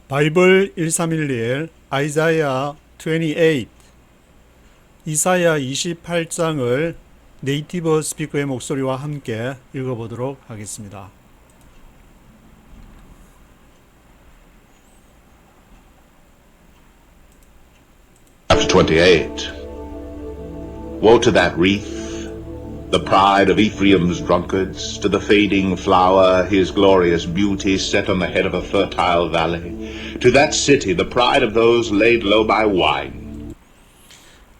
바이블 1311 아이사야 28 이사야 28장을 네이티브 스피커의 목소리와 함께 읽어보도록 하겠습니다. Chapter 28. Woe to that wreath, the pride of Ephraim's drunkards, to the fading flower, his glorious beauty set on the head of a fertile valley, to that city, the pride of those laid low by wine.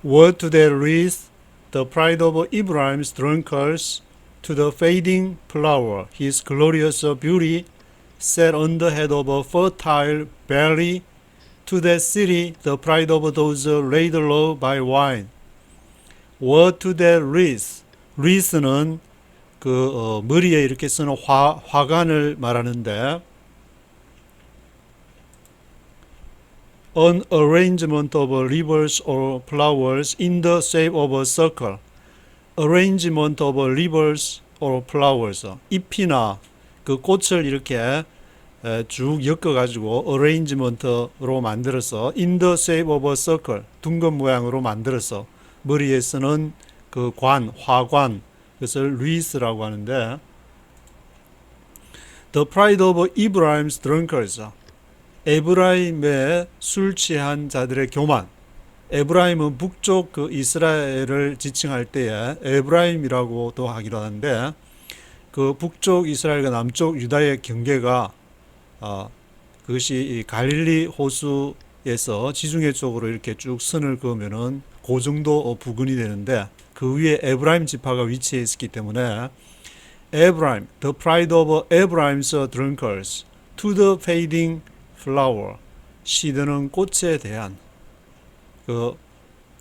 Woe to that wreath, the pride of Ephraim's drunkards, to the fading flower, his glorious beauty set on the head of a fertile valley, to that city, the pride of those laid low by wine. Woe to that wreath. wreath는 머리에 이렇게 쓰는 화관을 말하는데, an arrangement of rivers or flowers in the shape of a circle. arrangement of rivers or flowers. 잎이나 그 꽃을 이렇게 쭉 엮어가지고 arrangement로 만들어서 in the shape of a circle, 둥근 모양으로 만들어서 머리에 쓰는 그 화관, 그것을 wreath라고 하는데, the pride of Ephraim's drunkards, 에브라임의 술 취한 자들의 교만. 에브라임은 북쪽 이스라엘을 지칭할 때에 에브라임이라고도 하기도 하는데, 그 북쪽 이스라엘과 남쪽 유다의 경계가 그것이 이 갈릴리 호수에서 지중해 쪽으로 이렇게 쭉 선을 그으면은 그 정도 부근이 되는데, 그 위에 에브라임 지파가 위치해 있었기 때문에 에브라임, the pride of Ephraim's drunkards, to the fading flower, 시드는 꽃에 대한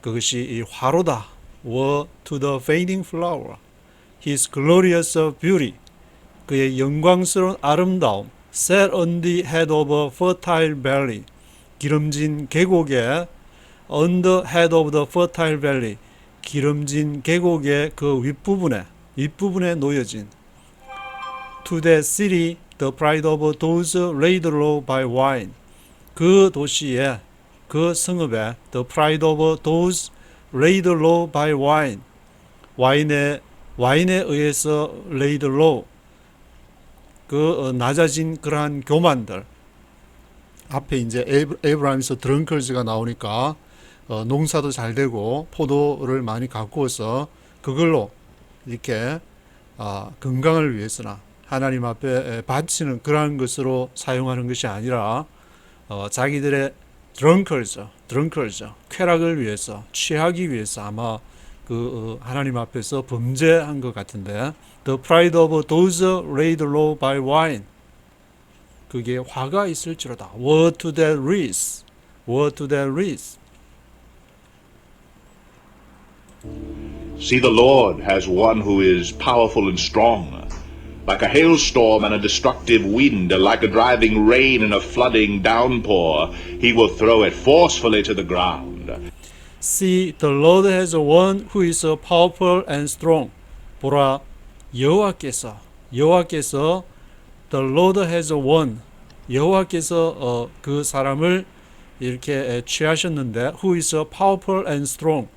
그것이 이 화로다. Woe to the fading flower, his glorious beauty, 그의 영광스러운 아름다움, set on the head of a fertile valley, 기름진 계곡에, on the head of the fertile valley, 기름진 계곡의 그 윗부분에 놓여진, to that city, the pride of those laid low by wine, 그 도시에, 그 성읍에, the pride of those laid low by wine, 와인에 의해서 laid low, 낮아진 그러한 교만들. 앞에 이제 에브라임에서 드렁커즈가 나오니까 농사도 잘 되고 포도를 많이 가꾸어서 그걸로 이렇게 건강을 위해서나 하나님 앞에 바치는 그러한 것으로 사용하는 것이 아니라 자기들의 드렁커즈, 쾌락을 위해서, 취하기 위해서 아마 하나님 앞에서 범죄한 것 같은데, the pride of those laid low by wine, 그게 화가 있을지로다. Woe to that wreath, woe to that wreath. See, the Lord has one who is powerful and strong, like a hailstorm and a destructive wind, like a driving rain and a flooding downpour. He will throw it forcefully to the ground. See, the Lord has one who is powerful and strong. 보라, 여호와께서 the Lord has one, 여호와께서 그 사람을 이렇게 취하셨는데, who is powerful and strong,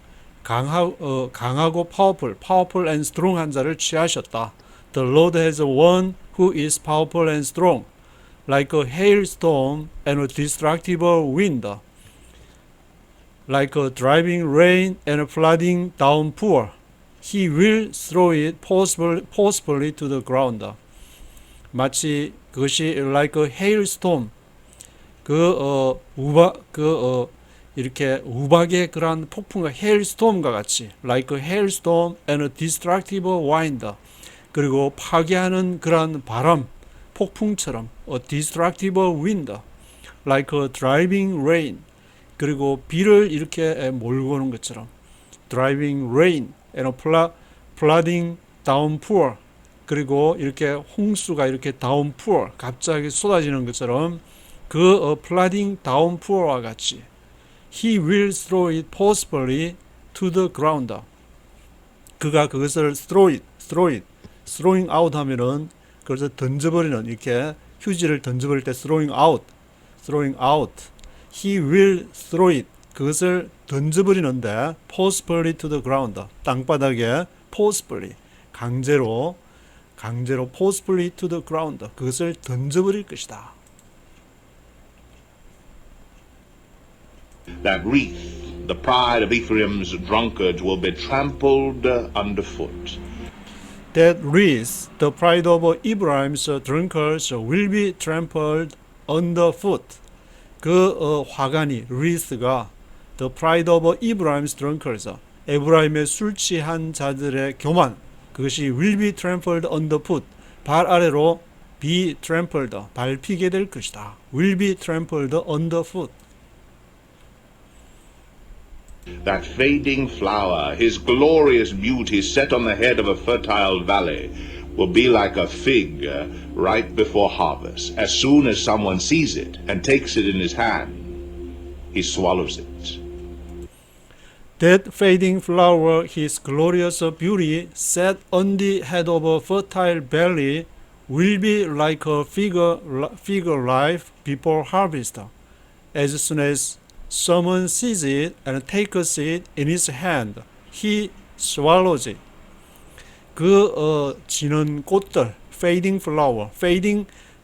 강하고 powerful and strong 한 자를 취하셨다. The Lord has one who is powerful and strong, like a hailstorm and a destructive wind, like a driving rain and a flooding downpour. He will throw it forcefully to the ground. 마치 그것이 like a hailstorm, 이렇게 우박의 그러한 폭풍과 hailstorm과 같이, like a hailstorm and a destructive wind, 그리고 파괴하는 그러한 바람, 폭풍처럼, a destructive wind, like a driving rain, 그리고 비를 이렇게 몰고 오는 것처럼, driving rain and a flooding downpour, 그리고 이렇게 홍수가 이렇게 downpour, 갑자기 쏟아지는 것처럼 flooding downpour와 같이, He will throw it forcefully to the ground. 그가 그것을 throwing out 하면은 그것을 던져버리는, 이렇게 휴지를 던져버릴 때 throwing out, throwing out. He will throw it. 그것을 던져버리는데 forcefully to the ground. 땅바닥에 forcefully, 강제로 forcefully to the ground. 그것을 던져버릴 것이다. That wreath, the pride of Ephraim's drunkards, will be trampled underfoot. That wreath, the pride of Ephraim's drunkards, will be trampled underfoot. 그 화관이, wreath가 the pride of Ephraim's drunkards, 에브라임의 술 취한 자들의 교만, 그것이 will be trampled underfoot, 발 아래로 be trampled, 밟히게 될 것이다. will be trampled underfoot. That fading flower, his glorious beauty set on the head of a fertile valley, will be like a fig right before harvest. As soon as someone sees it and takes it in his hand, he swallows it. That fading flower, his glorious beauty, set on the head of a fertile valley, will be like a fig life before harvest. As soon as someone sees it and takes it in his hand, he swallows it. 지는 꽃들, fading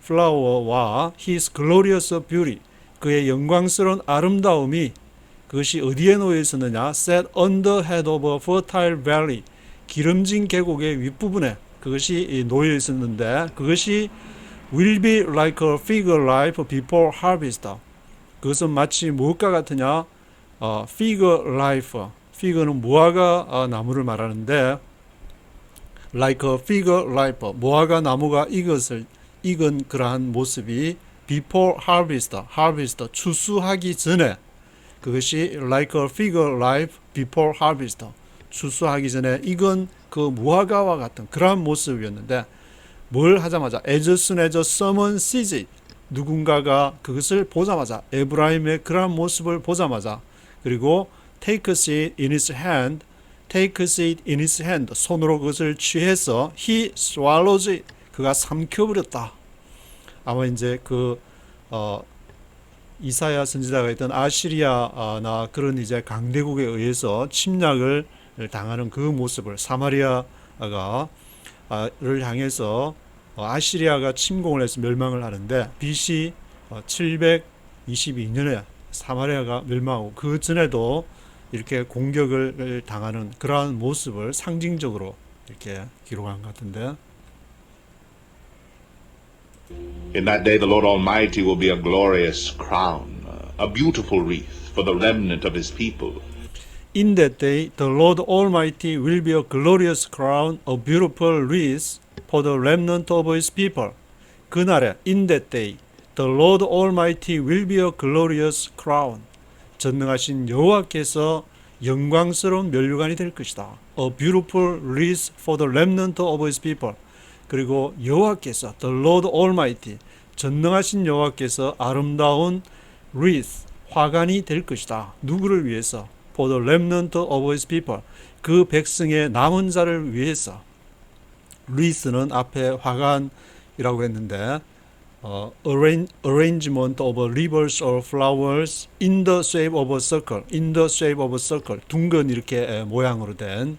flower와 his glorious beauty, 그의 영광스러운 아름다움이 그것이 어디에 놓여 있었느냐? Set on the head of a fertile valley, 기름진 계곡의 윗부분에 그것이 놓여 있었는데 그것이 will be like a fig life before harvest. 그것은 마치 무엇과 같으냐? fig life, fig는 무화과 나무를 말하는데 like a fig life, 무화과 나무가 익은 그러한 모습이 before harvest, 추수하기 전에 그것이 like a fig life before harvest, 추수하기 전에 익은 그 무화과와 같은 그러한 모습이었는데 뭘 하자마자 as soon as someone sees it, 누군가가 그것을 보자마자 에브라임의 그러한 모습을 보자마자 그리고 takes it in his hand, 손으로 그것을 취해서 he swallows it, 그가 삼켜버렸다. 아마 이제 이사야 선지자가 있던 아시리아나 그런 이제 강대국에 의해서 침략을 당하는 그 모습을 사마리아가 를 향해서 아시리아가 침공을 해서 멸망을 하는데 BC 722년에 사마리아가 멸망하고 그 전에도 이렇게 공격을 당하는 그러한 모습을 상징적으로 이렇게 기록한 것 같은데 In that day the Lord Almighty will be a glorious crown, a beautiful wreath for the remnant of his people. In that day the Lord Almighty will be a glorious crown, a beautiful wreath for the remnant of his people. 그날에 in that day the Lord Almighty will be a glorious crown. 전능하신 여호와께서 영광스러운 면류관이 될 것이다. A beautiful wreath for the remnant of his people. 그리고 여호와께서 the Lord Almighty, 전능하신 여호와께서 아름다운 wreath, 화관이 될 것이다. 누구를 위해서? For the remnant of his people. 그 백성의 남은 자를 위해서. wreath는 앞에 화관이라고 했는데 arrangement of rivers or flowers in the shape of a circle, 둥근 이렇게 모양으로 된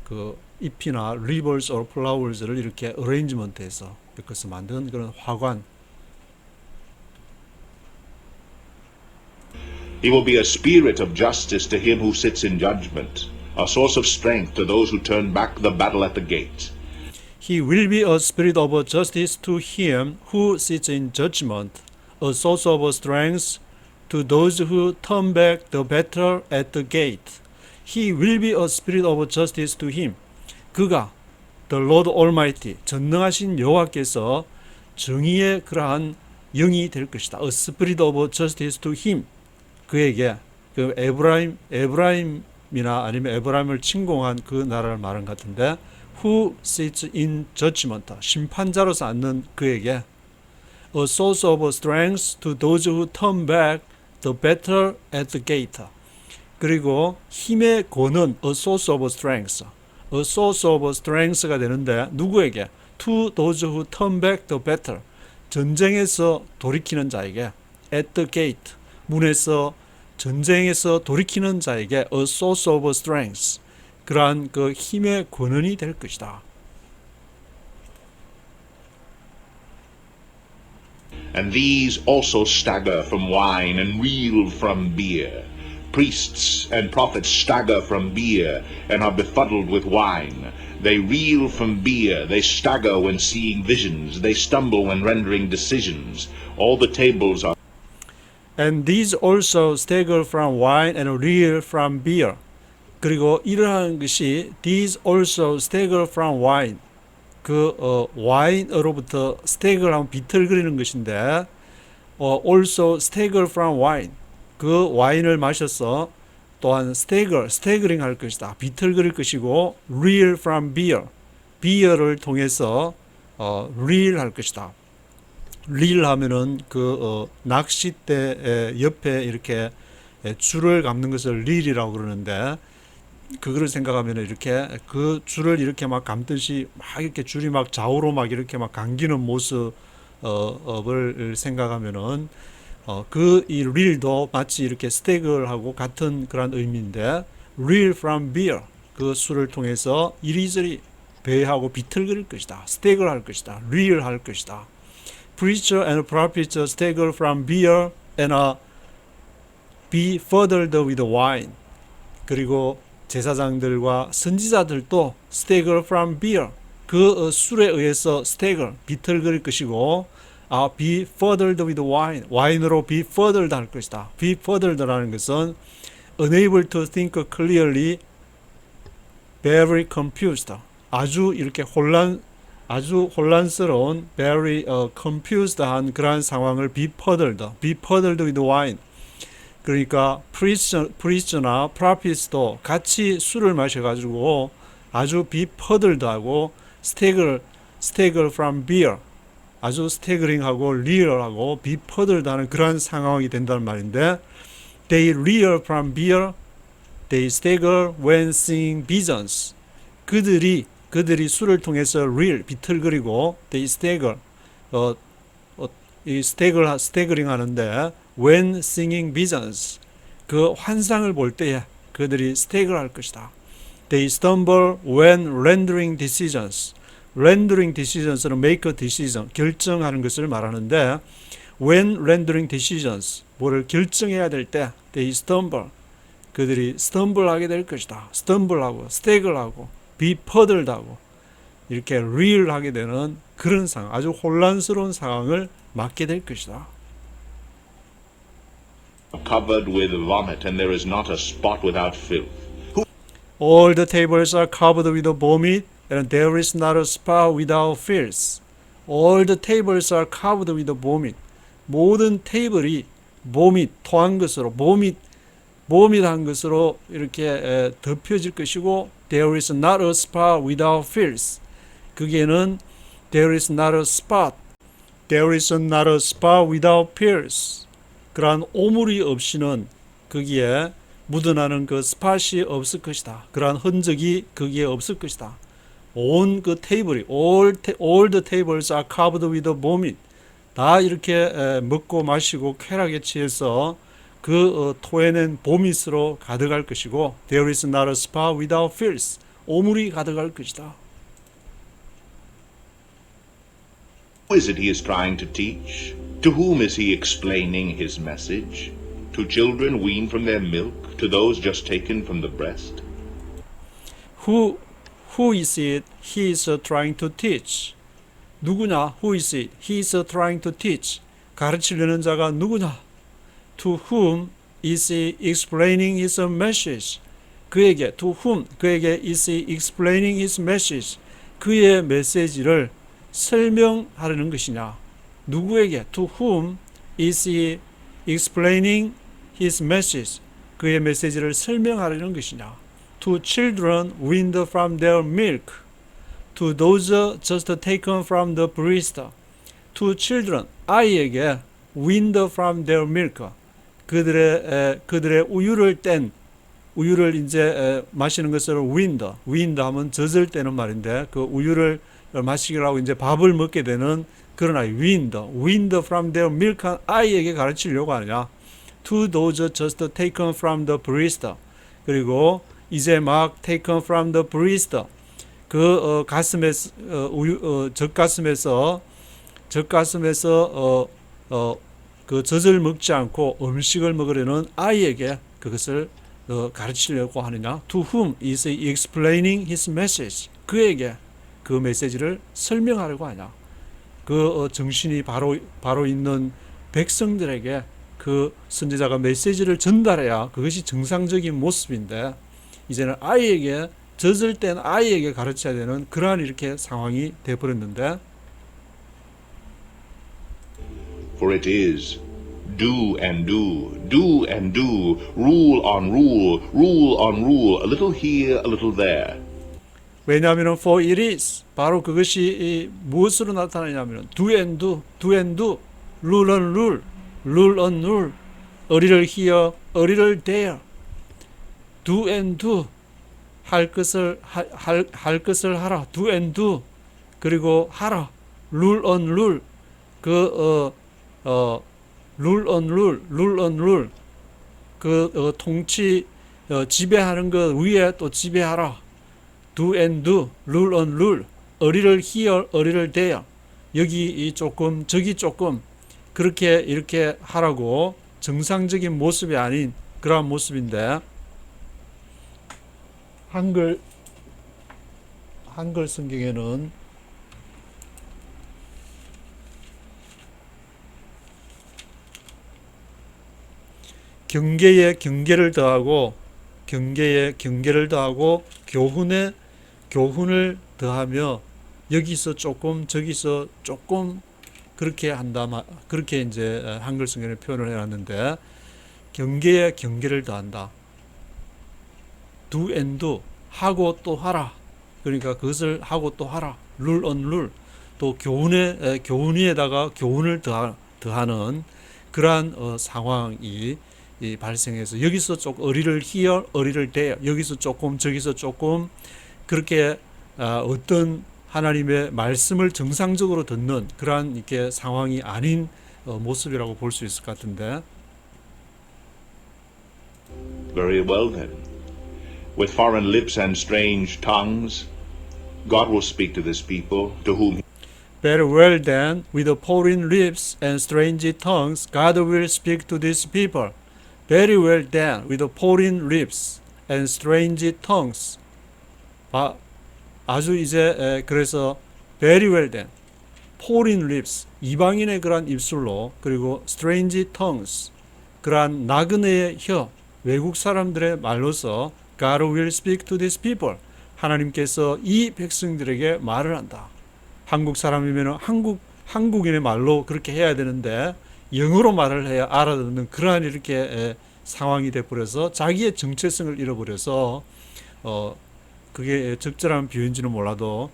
그 잎이나 rivers or flowers를 이렇게 arrangement해서 그것을 만든 그런 화관. He will be a spirit of justice to him who sits in judgment, a source of strength to those who turn back the battle at the gate. He will be a spirit of justice to him who sits in judgment, a source of strength to those who turn back the battle at the gate. He will be a spirit of justice to him. 그가 the Lord Almighty, 전능하신 여호와께서 정의의 그러한 영이 될 것이다. A spirit of justice to him. 그에게 그 에브라임이나 아니면 에브라임을 침공한 그 나라를 말한 것 같은데 who sits in judgment, 심판자로서 앉는 그에게 a source of strength to those who turn back the battle at the gate. 그리고 힘의 권은 a source of strength가 되는데 누구에게? To those who turn back the battle, 전쟁에서 돌이키는 자에게 at the gate, 문에서 전쟁에서 돌이키는 자에게 a source of strength, 그러한 그 힘의 권원이 될 것이다. And these also stagger from wine and reel from beer. Priests and prophets stagger from beer and are befuddled with wine. They reel from beer, they stagger when seeing visions, they stumble when rendering decisions. All the tables are And these also stagger from wine and reel from beer. 그리고 이러한 것이 these also stagger from wine. 와인으로부터 stagger 하면 비틀거리는 것인데 also stagger from wine. 그 와인을 마셔서 또한 staggering 할 것이다. 비틀거릴 것이고 reel from beer. beer를 통해서 reel 할 것이다. reel 하면은 낚싯대 옆에 이렇게 줄을 감는 것을 reel이라고 그러는데 그거를 생각하면 이렇게 그 줄을 이렇게 막 감듯이 막 이렇게 줄이 막 좌우로 막 이렇게 막 감기는 모습을 생각하면은 이 reel도 마치 이렇게 stagger하고 같은 그런 의미인데 reel from beer 그 술을 통해서 이리저리 배하고 비틀거릴 것이다. stagger 할 것이다. reel 할 것이다. Preacher and prophet stagger from beer and be fuddled with wine. 그리고 제사장들과 선지자들도 stagger from beer 그 술에 의해서 stagger 비틀거릴 것이고 be fuddled with wine 와인으로 be fuddled 할 것이다. be fuddled라는 것은 unable to think clearly, very confused 아주 이렇게 아주 혼란스러운 very confused한 그러한 상황을 be fuddled with wine. 그러니까 priest나 prophet도 같이 술을 마셔가지고 아주 be fuddled하고 stagger from beer 아주 staggering하고 reel하고 be fuddled하는 그러한 상황이 된다는 말인데 they reel from beer, they stagger when seeing visions. 그들이 술을 통해서 reel 비틀거리고 they stagger staggering 하는데 when singing visions 그 환상을 볼 때에 그들이 stagger 할 것이다. They stumble when rendering decisions. rendering decisions는 make a decision 결정하는 것을 말하는데 when rendering decisions 뭐를 결정해야 될 때 they stumble 그들이 stumble 하게 될 것이다. stumble 하고 stagger 하고 be fuddled 하고 이렇게 reel 하게 되는 그런 상황 아주 혼란스러운 상황을 맞게 될 것이다. covered with vomit, and there is not a spot without filth. All the tables are covered with vomit, and there is not a spot without filth. All the tables are covered with vomit. 모든 테이블이 vomit, 토한 것으로, vomit한 것으로 이렇게 덮여질 것이고, there is not a spot without filth. 거기에는 there is not a spot without filth. 그러한 오물이 없이는 거기에 묻어나는 그 스팟이 없을 것이다. 그러한 흔적이 거기에 없을 것이다. 온 그 테이블이 all the tables are covered with vomit. 다 이렇게 먹고 마시고 쾌락에 취해서 그 토해낸 보밋으로 가득할 것이고 there is not a spot without filth. 오물이 가득할 것이다. Who is it he is trying to teach? To whom is he explaining his message? To children weaned from their milk? To those just taken from the breast? Who is it he is trying to teach? 누구냐? Who is it he is trying to teach? 가르치려는 자가 누구냐? To whom is he explaining his message? 그에게 to whom 그에게 is he explaining his message? 그의 메시지를 설명하려는 것이냐? 누구에게 to whom is he explaining his message? 그의 메시지를 설명하려는 것이냐? To children weaned from their milk, to those just taken from the breast. To children 아이에게 weaned from their milk 그들의 우유를 이제 마시는 것을 weaned 하면 젖을 떼는 말인데 그 우유를 마시기라고 이제 밥을 먹게 되는 그러나 weaned from their milk 아이에게 가르치려고 하느냐. To those just taken from the breast. 그리고 이제 막 taken from the breast. 그 가슴에서 젖가슴에서 그 젖을 먹지 않고 음식을 먹으려는 아이에게 그것을 가르치려고 하느냐. To whom is he explaining his message. 그에게 그 메시지를 설명하려고 하냐. 그 정신이 바로 있는 백성들에게 그 선지자가 메시지를 전달해야 그것이 정상적인 모습인데 이제는 아이에게 젖을 땐 아이에게 가르쳐야 되는 그러한 이렇게 상황이 되어버렸는데 For it is do and do, do and do, rule on rule, rule on rule, a little here, a little there. 왜냐하면 for it is 바로 그것이 무엇으로 나타나냐면 do and do, do and do, rule on rule, rule on rule, a little here, a little there, do and do 할 것을 하라, do and do 그리고 하라, rule on rule rule on rule, rule on rule 통치 지배하는 것 위에 또 지배하라. do and do, rule on rule, a little here, a little there. 여기 조금, 저기 조금 그렇게 이렇게 하라고 정상적인 모습이 아닌 그러한 모습인데 한글 성경에는 경계에 경계를 더하고 경계에 경계를 더하고 교훈을 더하며 여기서 조금 저기서 조금 그렇게 한다. 그렇게 이제 한글 성경에 표현을 해놨는데 경계에 경계를 더한다. do and do 하고 또 하라. 그러니까 그것을 하고 또 하라. rule on rule 또 교훈 위에다가 교훈을 더하는 그러한 상황이 발생해서 여기서 조금 어리를 here, 어리를 there 여기서 조금 저기서 조금 그렇게 어떤 하나님의 말씀을 정상적으로 듣는 그러한 이렇게 상황이 아닌 모습이라고 볼 수 있을 것 같은데. Very well then. With foreign lips and strange tongues, God will speak to this people to whom Very well then, with foreign lips and strange tongues, God will speak to these people. Very well then, with foreign lips and strange tongues. 아주 이제 그래서 very well then, foreign lips, 이방인의 그러한 입술로 그리고 strange tongues, 그러한 나그네의 혀, 외국 사람들의 말로서 God will speak to these people. 하나님께서 이 백성들에게 말을 한다. 한국 사람이면 한국인의 말로 그렇게 해야 되는데 영어로 말을 해야 알아듣는 그러한 이렇게 상황이 돼버려서 자기의 정체성을 잃어버려서 그게 적절한 비유인지는 몰라도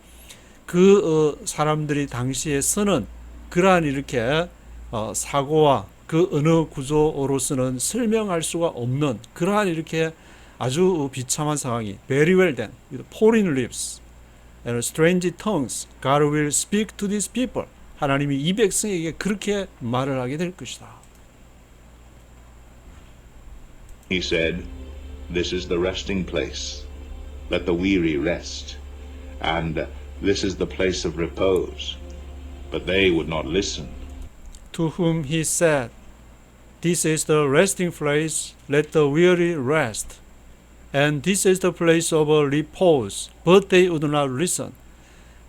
그 사람들이 당시에 쓰는 그러한 이렇게 사고와 그 언어 구조로서는 설명할 수가 없는 그러한 이렇게 아주 비참한 상황이 very well then with foreign lips and strange tongues God will speak to these people. 하나님이 이 백성에게 그렇게 말을 하게 될 것이다. He said, This is the resting place. Let the weary rest. And this is the place of repose. But they would not listen. To whom he said, This is the resting place, let the weary rest. And this is the place of repose. But they would not listen.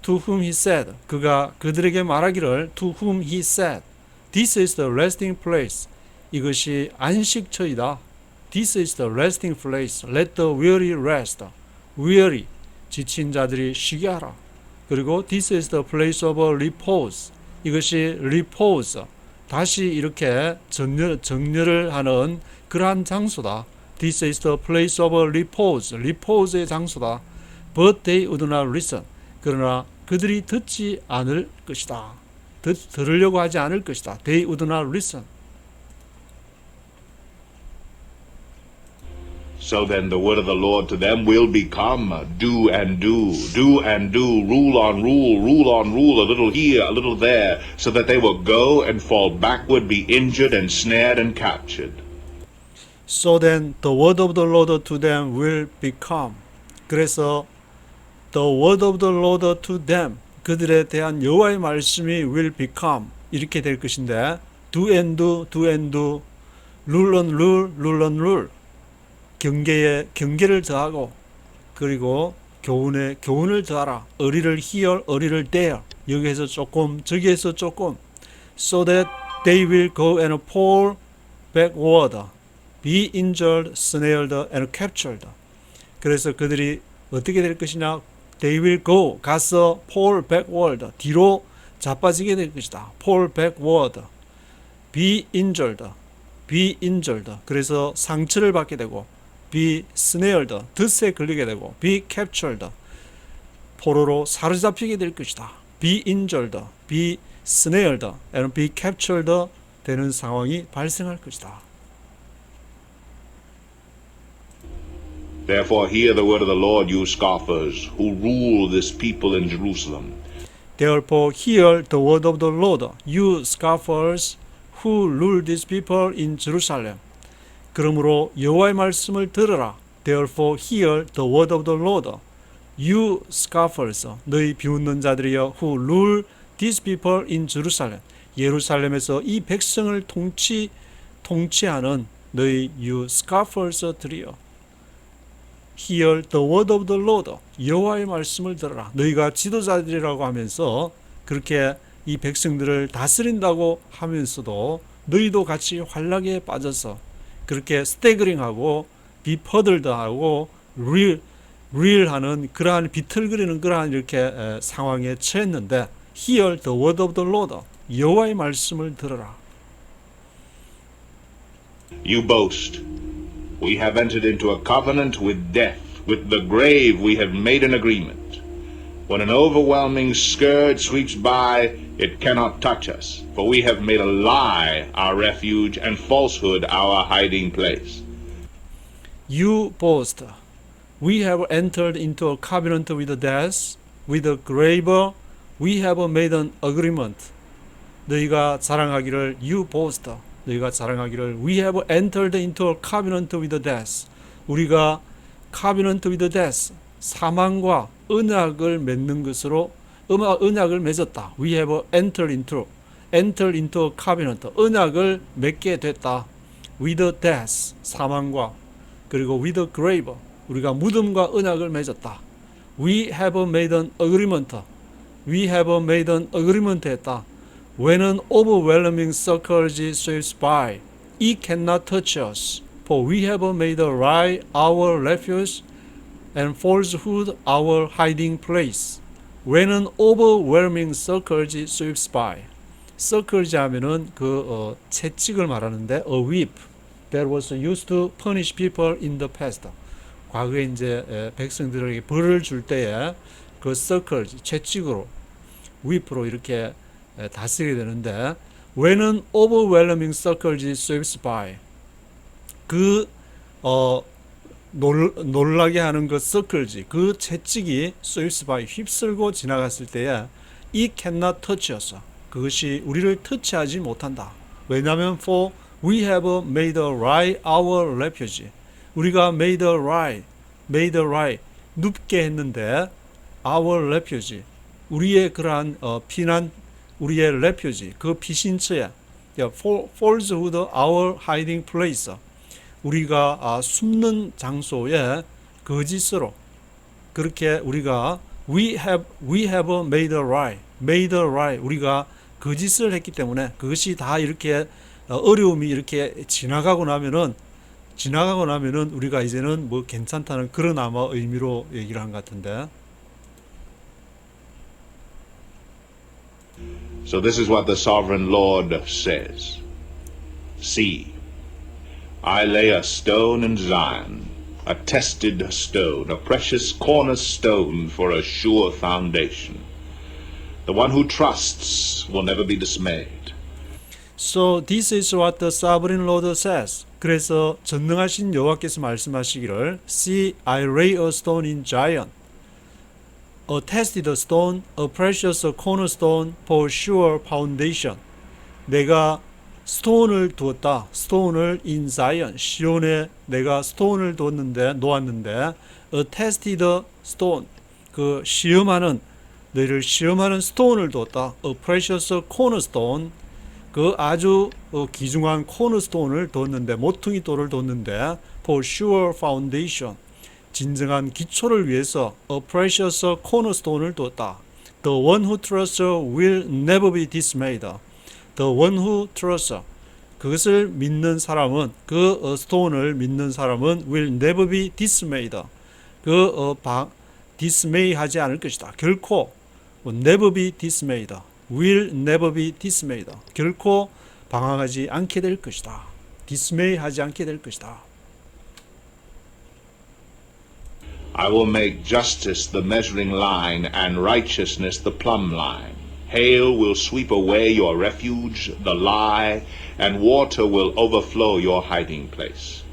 To whom he said, 그가 그들에게 말하기를 to whom he said, This is the resting place. 이것이 안식처이다. This is the resting place. Let the weary rest. Weary, 지친 자들이 쉬게 하라. 그리고 This is the place of repose. 이것이 repose, 다시 이렇게 정렬을 하는 그러한 장소다. This is the place of repose. repose의 장소다. But they would not listen. 그러나 그들이 듣지 않을 것이다. 들으려고 하지 않을 것이다. They would not listen. So then the word of the Lord to them will become do and do, do and do, rule on rule, rule on rule, a little here, a little there, so that they will go and fall backward, be injured and snared and captured. So then the word of the Lord to them will become. 그래서 the word of the Lord to them, 그들에 대한 여호와의 말씀이 will become 이렇게 될 것인데, do and do, do and do, rule on rule, rule on rule, 경계에 경계를 더하고, 그리고 교훈에 교훈을 더하라. 어리를 here, 어리를 there, 여기에서 조금, 저기에서 조금, so that they will go and fall backward, be injured, snared, and captured. 그래서 그들이 어떻게 될 것이냐? They will go, 가서 fall backward, 뒤로 자빠지게 될 것이다. fall backward, be injured, be injured. 그래서 상처를 받게 되고, be snared, 덫에 걸리게 되고, be captured, 포로로 사로잡히게 될 것이다. be injured, be snared, and be captured 되는 상황이 발생할 것이다. Therefore hear the word of the Lord, you scoffers, who rule this people in Jerusalem. Therefore hear the word of the Lord, you scoffers who rule these people in Jerusalem. 그러므로 여호와의 말씀을 들으라. Therefore hear the word of the Lord, you scoffers, 너희 비웃는 자들이여, who rule these people in Jerusalem. 예루살렘에서 이 백성을 통치하는 너희 you scoffers들이여. Hear the word of the Lord, 여호와의 말씀을 들어라. 너희가 지도자들이라고 하면서 그렇게 이 백성들을 다스린다고 하면서도 너희도 같이 환락에 빠져서 그렇게 스태그링하고 비퍼들드하고 릴하는 그러한 비틀거리는 그러한 이렇게 상황에 처했는데, Hear the word of the Lord, 여호와의 말씀을 들어라. You boast, we have entered into a covenant with death, with the grave we have made an agreement. When an overwhelming scourge sweeps by, it cannot touch us, for we have made a lie our refuge and falsehood our hiding place. You boast, we have entered into a covenant with death, with the grave we have made an agreement. 너희가 자랑하기를, you boast, 너희가 자랑하기를, we have entered into a covenant with death. 우리가 covenant with death, 사망과 언약을 맺는 것으로 언약을 맺었다. We have entered into a covenant, 언약을 맺게 됐다. with death, 사망과, 그리고 with the grave, 우리가 무덤과 언약을 맺었다. We have made an agreement, we have made an agreement 했다. When an overwhelming scourge sweeps by, it cannot touch us, for we have made a lie our refuge and falsehood our hiding place. When an overwhelming scourge sweeps by, scourge 하면은 채찍을 말하는데, a whip that was used to punish people in the past. 과거에 이제 백성들에게 벌을 줄 때에 그 scourge, 채찍으로, whip로 이렇게 다스리게 되는데, when an overwhelming scourge sweeps by, 놀라게 하는 그 scourge, 그 채찍이 sweeps by, 휩쓸고 지나갔을 때에 it cannot touch us, 그것이 우리를 터치하지 못한다. 왜냐하면 for we have made a lie our refuge, 우리가 made a lie, 눕게 했는데, our refuge, 우리의 그러한 피난, 우리의 refuge, 그 피신처에, falsehood our hiding place, 우리가 숨는 장소에 거짓으로, 그렇게 우리가 we have made a lie, 우리가 거짓을 했기 때문에 그것이 다 이렇게 어려움이 이렇게 지나가고 나면은 우리가 이제는 뭐 괜찮다는 그런 아마 의미로 얘기를 한 것 같은데. So this is what the sovereign Lord says. See, I lay a stone in Zion, a tested stone, a precious cornerstone for a sure foundation. The one who trusts will never be dismayed. So this is what the sovereign Lord says. 그래서 전능하신 여호와께서 말씀하시기를 See, I lay a stone in Zion, a tested stone, a precious cornerstone for sure foundation. 내가 스톤을 두었다. 스톤을 in Zion, 시온에 내가 스톤을 놓았는데 a tested stone, 그 시험하는, 너희를 시험하는 스톤을 두었다. a precious cornerstone, 그 아주 귀중한 코너스톤을 뒀는데, 모퉁이 돌을 뒀는데 for sure foundation, 진정한 기초를 위해서 a precious cornerstone을 뒀다. The one who trusts will never be dismayed. The one who trusts, 그것을 믿는 사람은, 그 스톤을 믿는 사람은 will never be dismayed, dismay하지 않을 것이다. 결코 never be dismayed, will never be dismayed, 결코 방황하지 않게 될 것이다. dismay하지 않게 될 것이다. I will make justice the measuring line and righteousness the plumb line. Hail will sweep away your refuge, the lie, and water will overflow your hiding place.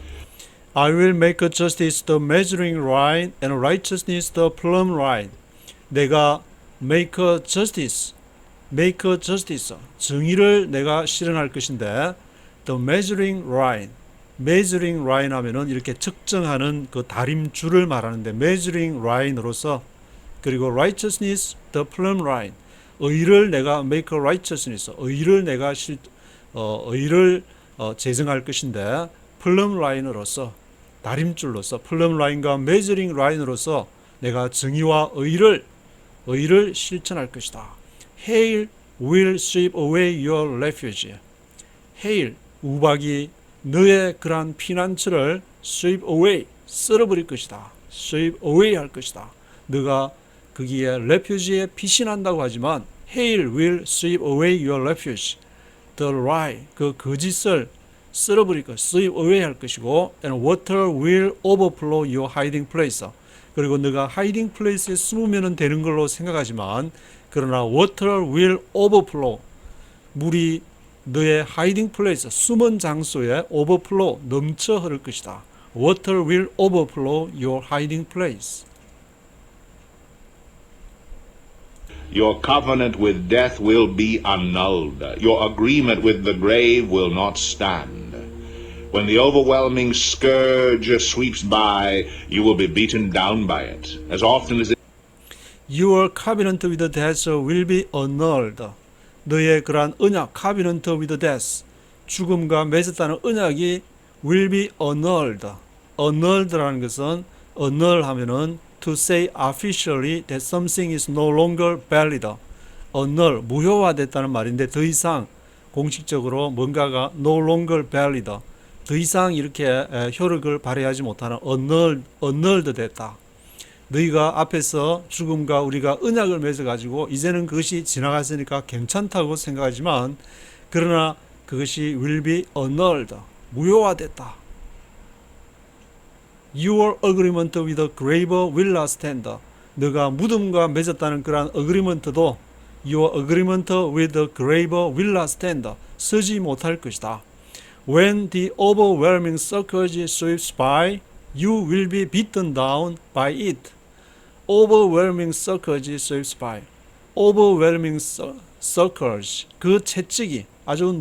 I will make justice the measuring line and righteousness the plumb line. 내가 make justice, 정의를 내가 실현할 것인데, the measuring line 하면은 이렇게 측정하는 그 다림줄을 말하는데, measuring line으로서, 그리고 righteousness the plumb line, 의를 내가 make righteousness, 의를 내가 제정할 것인데, plumb line으로서, 다림줄로서, plumb line과 measuring line으로서 내가 정의와 의를 실천할 것이다. Hail will sweep away your refuge. Hail, 우박이 너의 그러한 피난처를 sweep away, 쓸어버릴 것이다. sweep away 할 것이다. 너가 거기에 refuge에 피신한다고 하지만 Hail will sweep away your refuge. The lie, 그 거짓을 쓸어버릴 것, sweep away 할 것이고, and water will overflow your hiding place. 그리고 너가 hiding place에 숨으면 되는 걸로 생각하지만, 그러나 water will overflow, 물이 너의 hiding place, 숨은 장소에 overflow, 넘쳐 흐를 것이다. Water will overflow your hiding place. Your covenant with death will be annulled. Your agreement with the grave will not stand. When the overwhelming scourge sweeps by, you will be beaten down by it. As often as it Your covenant with death will be annulled. 너의 그러한 언약, covenant with death, 죽음과 맺었다는 언약이 will be annulled. annulled라는 것은, annul 하면은 to say officially that something is no longer valid. annul, 무효화됐다는 말인데, 더 이상 공식적으로 뭔가가 no longer valid, 더 이상 이렇게 효력을 발휘하지 못하는, annulled 됐다. 너희가 앞에서 죽음과 우리가 언약을 맺어가지고 이제는 그것이 지나갔으니까 괜찮다고 생각하지만, 그러나 그것이 will be annulled, 무효화됐다. Your agreement with the grave will not stand. 너가 무덤과 맺었다는 그러한 agreement도 Your agreement with the grave will not stand. 서지 못할 것이다. When the overwhelming scourge sweeps by, you will be beaten down by it. overwhelming scourge sweeps by. overwhelming scourge, 그 채찍이 아주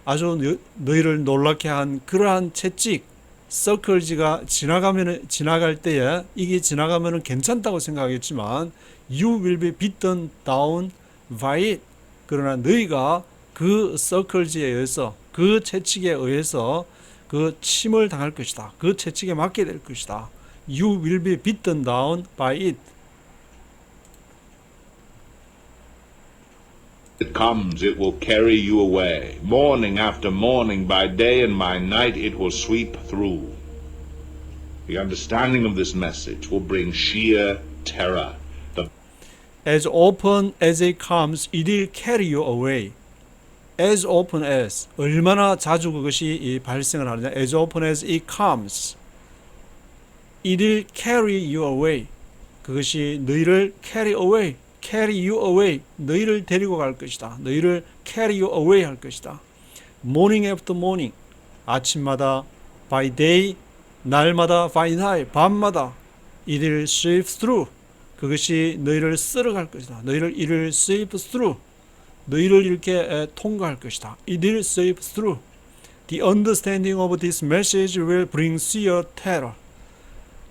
아주 너희를 놀랍게 한 그러한 채찍, scourge가 지나갈 때에, 이게 지나가면은 괜찮다고 생각하겠지만, you will be beaten down by it. 그러나 너희가 그 scourge에 의해서, 그 채찍에 의해서 그 침을 당할 것이다. 그 채찍에 맞게 될 것이다. You will be beaten down by it. It comes, it will carry you away. Morning after morning, by day and by night, it will sweep through. The understanding of this message will bring sheer terror. As often as it comes, it will carry you away. As often as, 얼마나 자주 그것이 발생을 하느냐. As often as it comes, it will carry you away. 그것이 너희를 carry away, carry you away. 너희를 데리고 갈 것이다. 너희를 carry you away 할 것이다. morning after morning. 아침마다 by day. 날마다 by night. 밤마다 it will sweep through. 그것이 너희를 쓸어갈 것이다. 너희를 it will sweep through. 너희를 이렇게 통과할 것이다. It will sweep through. The understanding of this message will bring sheer terror.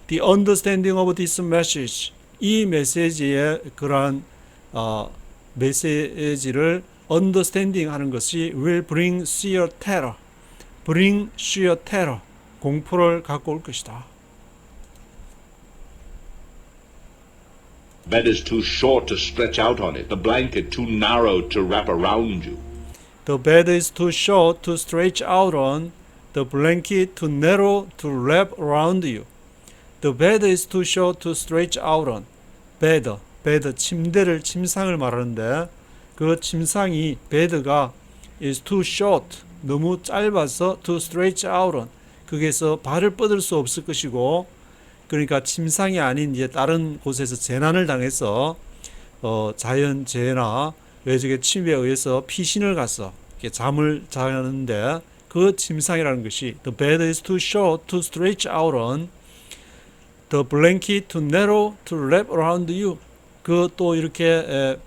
The understanding of this message. 이 메시지의 그러한 메시지를 understanding 하는 것이 will bring sheer terror. bring sheer terror. 공포를 갖고 올 것이다. Bed is too short to stretch out on it, the blanket too narrow to wrap around you. The bed is too short to stretch out on, the blanket too narrow to wrap around you. The bed is too short to stretch out on. bed, 침대를, 침상을 말하는데 그 침상이, bed가 is too short, 너무 짧아서 to stretch out on. 거기에서 발을 뻗을 수 없을 것이고, 그러니까 침상이 아닌 이제 다른 곳에서 재난을 당해서 자연재해나 외적의 침입에 의해서 피신을 가서 잠을 자는데 그 침상이라는 것이 the bed is too short to stretch out on, the blanket too narrow to wrap around you. 그 또 이렇게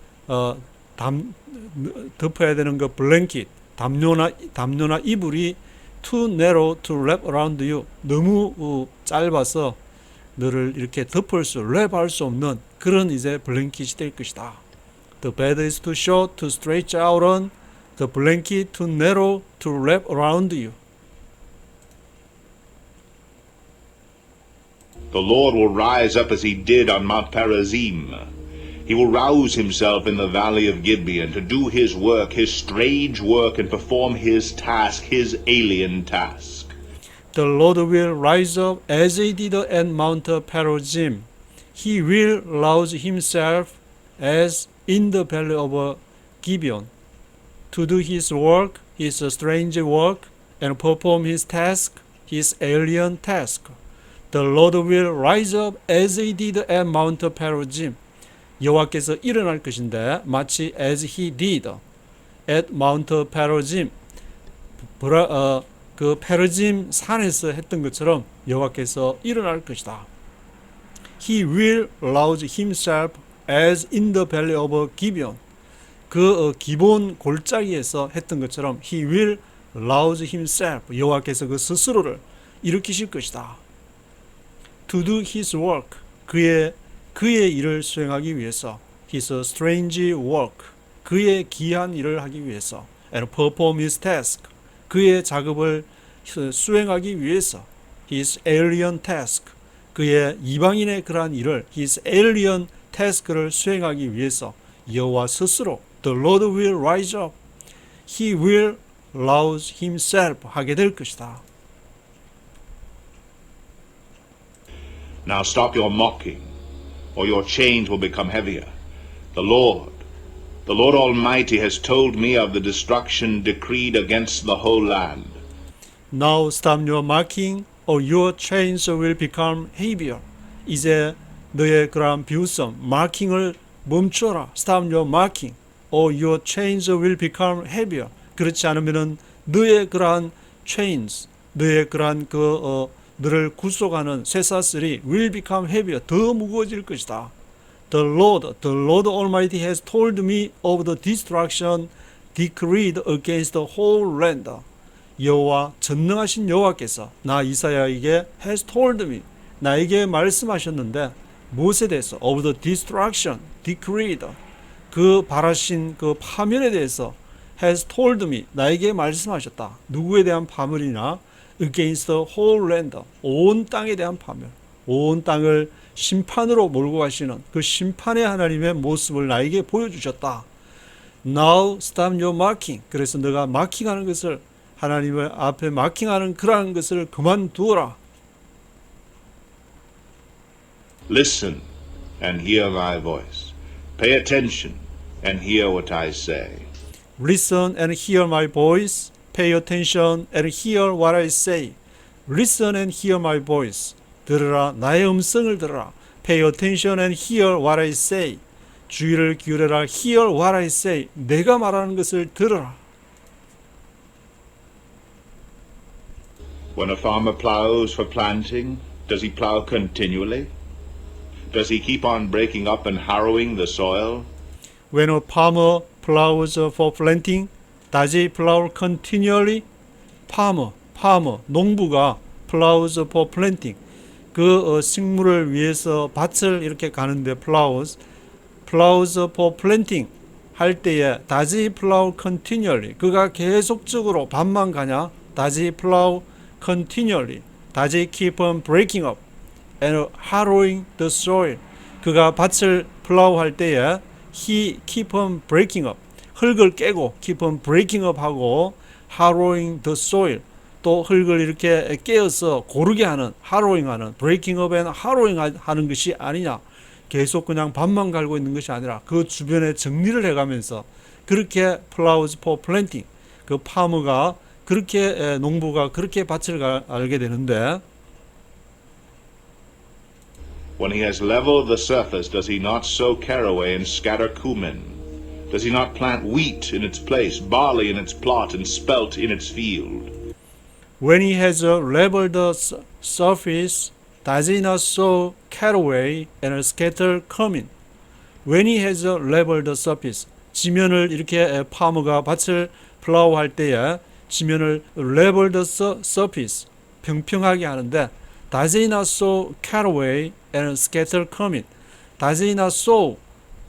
덮어야 되는 그 blanket, 담요나 이불이 too narrow to wrap around you. 너무 짧아서 너를 이렇게 랩할 수 없는 그런 이제 블랭킷이 될 것이다. The bed is too short to stretch out on, the blanket too narrow to wrap around you. The Lord will rise up as he did on Mount Perazim. He will rouse himself in the valley of Gibeon to do his work, his strange work, and perform his task, his alien task. The Lord will rise up as he did at Mount Perazim. He will rouse himself as in the valley of Gibeon to do his work, his strange work, and perform his task, his alien task. The Lord will rise up as he did at Mount Perazim. 여호와께서 일어날 것인데 마치 as he did at Mount Perazim. 그 페르짐 산에서 했던 것처럼 여호와께서 일어날 것이다. He will rouse himself as in the valley of Gibeon. 그 기본 골짜기에서 했던 것처럼 he will rouse himself. 여호와께서 그 스스로를 일으키실 것이다. To do his work. 그의 일을 수행하기 위해서. His strange work. 그의 기이한 일을 하기 위해서. And perform his task. 그의 작업을 수행하기 위해서 his alien task, 그의 이방인의 그러한 일을 his alien task를 수행하기 위해서 여호와 스스로 the Lord will rise up, he will rouse himself 하게 될 것이다. Now stop your mocking, or your chains will become heavier. The Lord Almighty has told me of the destruction decreed against the whole land. Now stop your mocking, or your chains will become heavier. 이제 너의 그러한 비웃음, 마킹을 멈춰라. Stop your mocking, or your chains will become heavier. 그렇지 않으면은 너의 그러한 chains, 너의 그러한 너를 구속하는 쇠사슬이 will become heavier. 더 무거워질 것이다. The Lord Almighty has told me of the destruction decreed against the whole land. 여호와 전능하신 여호와께서 나 이사야에게 has told me, 나에게 말씀하셨는데 무엇에 대해서? of the destruction decreed, 그 바라신 그 파멸에 대해서 has told me, 나에게 말씀하셨다. 누구에 대한 파멸이나? against the whole land, 온 땅에 대한 파멸. 온 땅을 심판으로 몰고 가시는 그 심판의 하나님의 모습을 나에게 보여주셨다. Now stop your mocking. 그래서 너가 마킹하는 것을, 하나님의 앞에 마킹하는 그러한 것을 그만두어라. Listen and hear my voice. Pay attention and hear what I say. Listen and hear my voice. Pay attention and hear what I say. Listen and hear my voice. 들으라, 나의 음성을 들으라. Pay attention and hear what I say. 주의를 기울여라. Hear what I say. 내가 말하는 것을 들어라. When a farmer plows for planting, does he plow continually? Does he keep on breaking up and harrowing the soil? When a farmer plows for planting, does he plow continually? farmer, 농부가 plows for planting, 그 식물을 위해서 밭을 이렇게 가는데 plows for planting 할 때에 does he plow continually? 그가 계속적으로 밭만 가냐? does he plow continually? does he keep on breaking up and harrowing the soil? 그가 밭을 plow 할 때에 he keep on breaking up, 흙을 깨고 keep on breaking up 하고 harrowing the soil, 또 흙을 이렇게 깨어서 고르게 하는, harrowing 하는, breaking up and harrowing 하는 것이 아니냐. 계속 그냥 밭만 갈고 있는 것이 아니라 그 주변에 정리를 해가면서 그렇게 plows for planting, 그 파머가 그렇게, 농부가 그렇게 밭을 갈게 되는데, When he has leveled the surface, does he not sow caraway and scatter cumin? Does he not plant wheat in its place, barley in its plot, and spelt in its field? when he has leveled the surface, does he not sow caraway and scatter cumin? When he has leveled the surface, 지면을 이렇게 파머가 밭을 플라우 할 때에 지면을 level the surface, 평평하게 하는데, does he not sow caraway and scatter cumin? does he not sow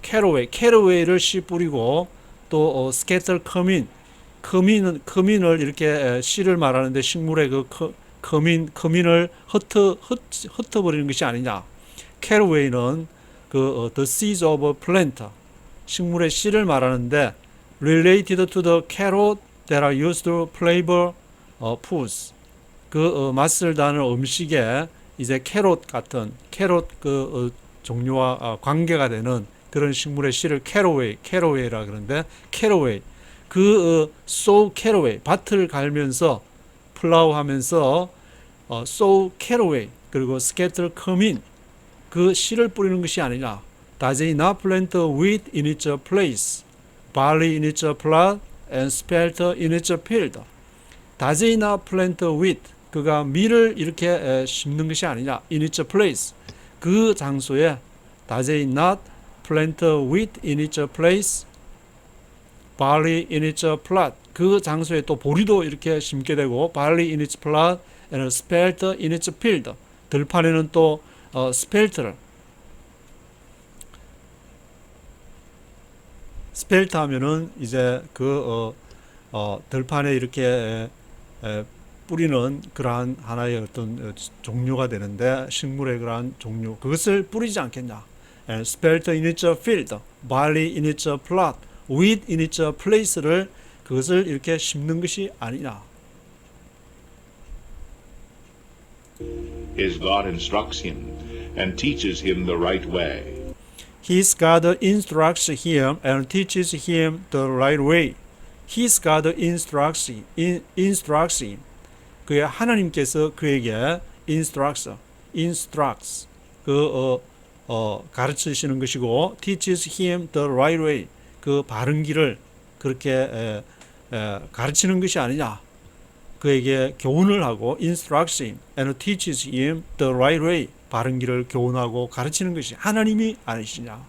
caraway를 씨 뿌리고 또 scatter cumin, 커민을 이렇게 씨를 말하는데 식물의 그 커민을 흩어버리는 것이 아니냐. caraway는 그 the seeds of a plant, 식물의 씨를 말하는데 related to the carrot that are used to flavor foods, 그 맛을 다는 음식에 이제 캐롯 같은 종류와 관계가 되는 그런 식물의 씨를 캐러웨이라 그러는데, 캐러웨이 그 sow caraway, 밭을 갈면서 플라우하면서 sow caraway 그리고 scatter cumin, 그 씨를 뿌리는 것이 아니냐. does he not plant wheat in its place, barley in its plot, and spelt in its field? does he not plant wheat, 그가 밀을 이렇게 심는 것이 아니냐. in its place, 그 장소에 does he not plant wheat in its place, barley in its plot, 그 장소에 또 보리도 이렇게 심게 되고 barley in its plot and spelt in its field, 들판에는 또 스펠트 하면은 이제 그 들판에 이렇게 뿌리는 그러한 하나의 어떤 종류가 되는데, 식물의 그러한 종류, 그것을 뿌리지 않겠냐. spelt in its field, barley in its plot, wheat in its place를 그것을 이렇게 심는 것이 아니냐. His God instructs him and teaches him the right way. His God instructs him and teaches him the right way. His God instructs him. 그의 하나님께서 그에게 instructs 가르치시는 것이고, teaches him the right way, 그 바른 길을 그렇게 가르치는 것이 아니냐. 그에게 교훈을 하고 instructs him and teaches him the right way, 바른 길을 교훈하고 가르치는 것이 하나님이 아니시냐.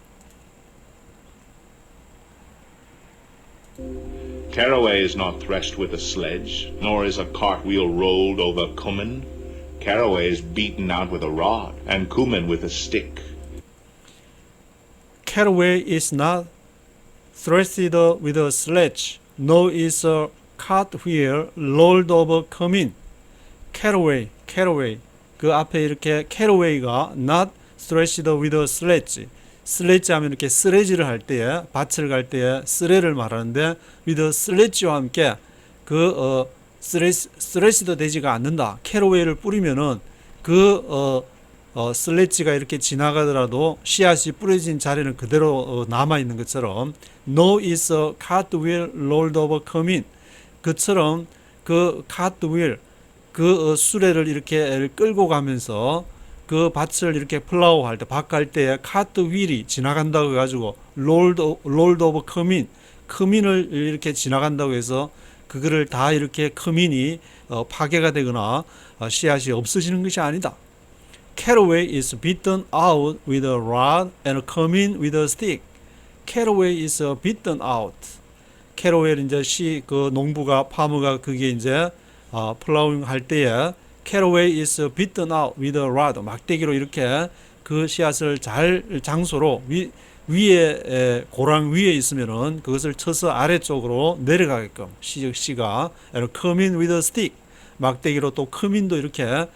Caraway is not threshed with a sledge, nor is a cartwheel rolled over cumin. Caraway is beaten out with a rod, and cumin with a stick. Caraway is not threshed with a sledge, nor is a cartwheel rolled over cumin. Caraway, 그 앞에 이렇게 caraway가 not threshed with a sledge, 슬레지 하면 이렇게 쓰레지를 할 때에, 밭을 갈 때에 쓰레를 말하는데, with a sledge와 함께 그 스레시도 되지가 않는다. 캐러웨이를 뿌리면은 그 슬레지가 이렇게 지나가더라도 씨앗이 뿌려진 자리는 그대로 남아 있는 것처럼, no is a cartwheel rolled over cumin, 그처럼 그 cartwheel, 그 수레를 이렇게 끌고 가면서 그 밭을 이렇게 플라워할 때, 밭 갈 때에 카트 휠이 지나간다고 해가지고 롤드 오브 커민을 이렇게 지나간다고 해서 그거를 다 이렇게 커민이 파괴가 되거나 씨앗이 없어지는 것이 아니다. Caraway is beaten out with a rod and cumin with a stick. Caraway is beaten out. 캐러웨이 이제 그 농부가 파머가 그게 이제 플라워잉 할 때에 Caraway is beaten out with a rod. 막대기로 이렇게 그 씨앗을 잘 장소로 위에 고랑 위에 있으면은 그것을 쳐서 아래쪽으로 내려가게끔 씨가 come in with a stick. 막대기로 또 커민도 이렇게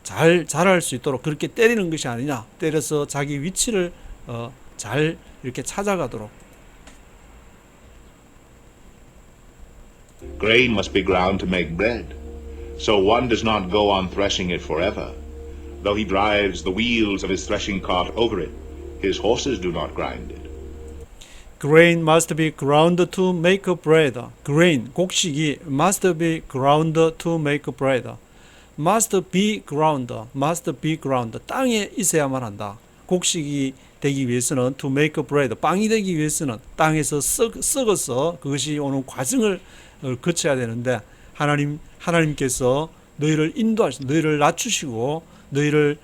잘 자랄 수 있도록 그렇게 때리는 것이 아니냐. 때려서 자기 위치를 잘 이렇게 찾아가도록. Grain must be ground to make bread, so one does not go on threshing it forever. Though he drives the wheels of his threshing cart over it, his horses do not grind it. Grain must be ground to make bread. Grain, 곡식이 must be ground to make bread. Must be ground. 땅에 있어야만 한다. 곡식이 되기 위해서는 to make bread, 빵이 되기 위해서는 땅에서 썩어서 그것이 오는 과정을 거쳐야 되는데 하나님께서 너희를 인도하시고 너희를 낮추시고 너희를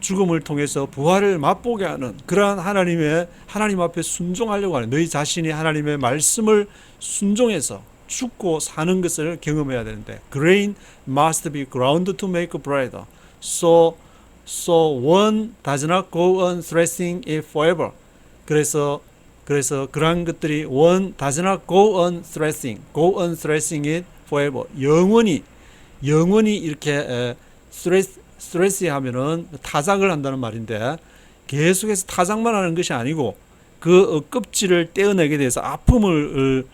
죽음을 통해서 부활을 맛보게 하는 그러한 하나님 앞에 순종하려고 하는 너희 자신이 하나님의 말씀을 순종해서 죽고 사는 것을 경험해야 되는데 Grain must be ground to make bread. So one does not go on threshing it forever. 그래서 그러한 것들이 one does not go on threshing it forever. 영원히 이렇게 스트레스 하면은 타작을 한다는 말인데 계속해서 타작만 하는 것이 아니고 그 껍질을 떼어내게 돼서 아픔을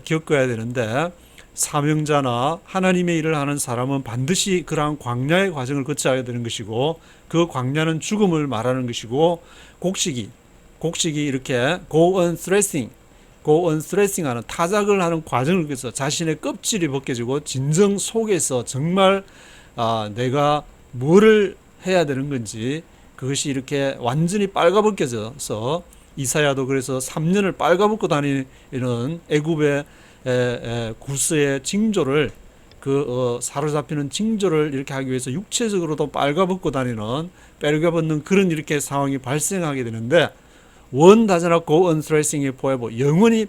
겪어야 되는데 사명자나 하나님의 일을 하는 사람은 반드시 그러한 광야의 과정을 거쳐야 되는 것이고 그 광야는 죽음을 말하는 것이고 곡식이 이렇게 go on threshing 하는 타작을 하는 과정을 거쳐서 자신의 껍질이 벗겨지고 진정 속에서 정말 내가 뭐를 해야 되는 건지 그것이 이렇게 완전히 빨가벗겨져서 이사야도 그래서 3년을 빨가벗고 다니는 애굽의 구스의 징조를 사로잡히는 징조를 이렇게 하기 위해서 육체적으로도 빨가벗고 다니는 빨가벗는 그런 이렇게 상황이 발생하게 되는데 원 다자나 go on threshing it forever 영원히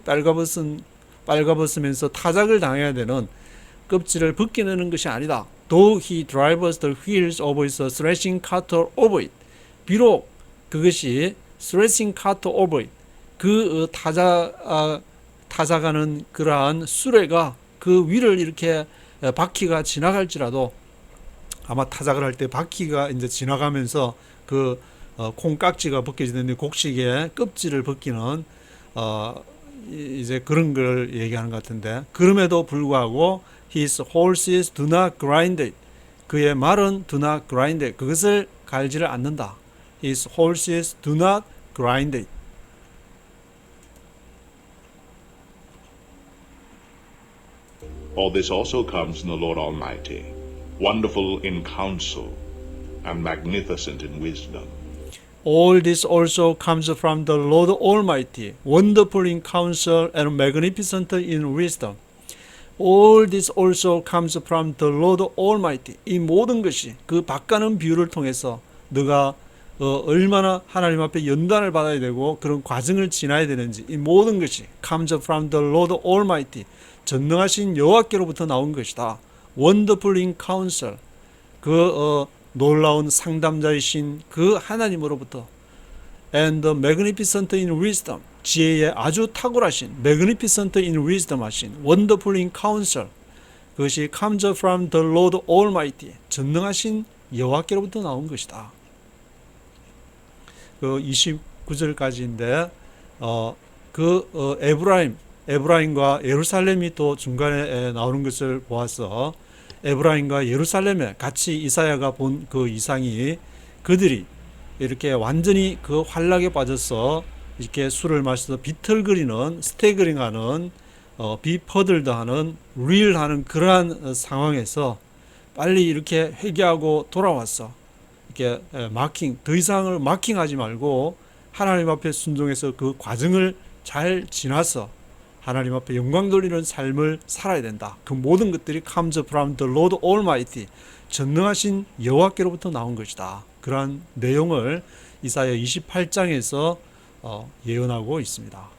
빨가벗으면서 타작을 당해야 되는 껍질을 벗겨내는 것이 아니다. Though he drives the wheels of his threshing cart over it. 비록 그것이 threshing cart over it. 그 타작하는 그러한 수레가 그 위를 이렇게 바퀴가 지나갈지라도 아마 타작을 할 때 바퀴가 이제 지나가면서 그 콩깍지가 벗겨지는데 곡식의 껍질을 벗기는 이제 그런 걸 얘기하는 것 같은데 그럼에도 불구하고 his horses do not grind it. 그의 말은 do not grind it. 그것을 갈지를 않는다. His horses do not grind it. All this also comes from the Lord Almighty, wonderful in counsel and magnificent in wisdom. All this also comes from the Lord Almighty, wonderful in counsel and magnificent in wisdom. All this also comes from the Lord Almighty. 이 모든 것이 그 바꿔는 비유를 통해서 너가 얼마나 하나님 앞에 연단을 받아야 되고 그런 과정을 지나야 되는지 이 모든 것이 comes from the Lord Almighty. 전능하신 여호와께로부터 나온 것이다. Wonderful in counsel. 놀라운 상담자이신 그 하나님으로부터 and magnificent in wisdom. 지혜에 아주 탁월하신 magnificent in wisdom 하신 wonderful in counsel. 그것이 comes from the Lord Almighty. 전능하신 여호와께로부터 나온 것이다. 29절까지인데 에브라임과 예루살렘이 또 중간에 나오는 것을 보아서 에브라임과 예루살렘에 같이 이사야가 본 그 이상이 그들이 이렇게 완전히 그 환락에 빠져서 이렇게 술을 마셔서 비틀거리는 스태그링하는 비퍼들드하는 릴하는 그러한 상황에서 빨리 이렇게 회개하고 돌아왔어. 이렇게 더 이상을 마킹하지 말고 하나님 앞에 순종해서 그 과정을 잘 지나서 하나님 앞에 영광 돌리는 삶을 살아야 된다. 그 모든 것들이 comes from the Lord Almighty, 전능하신 여호와께로부터 나온 것이다. 그러한 내용을 이사야 28장에서 예언하고 있습니다.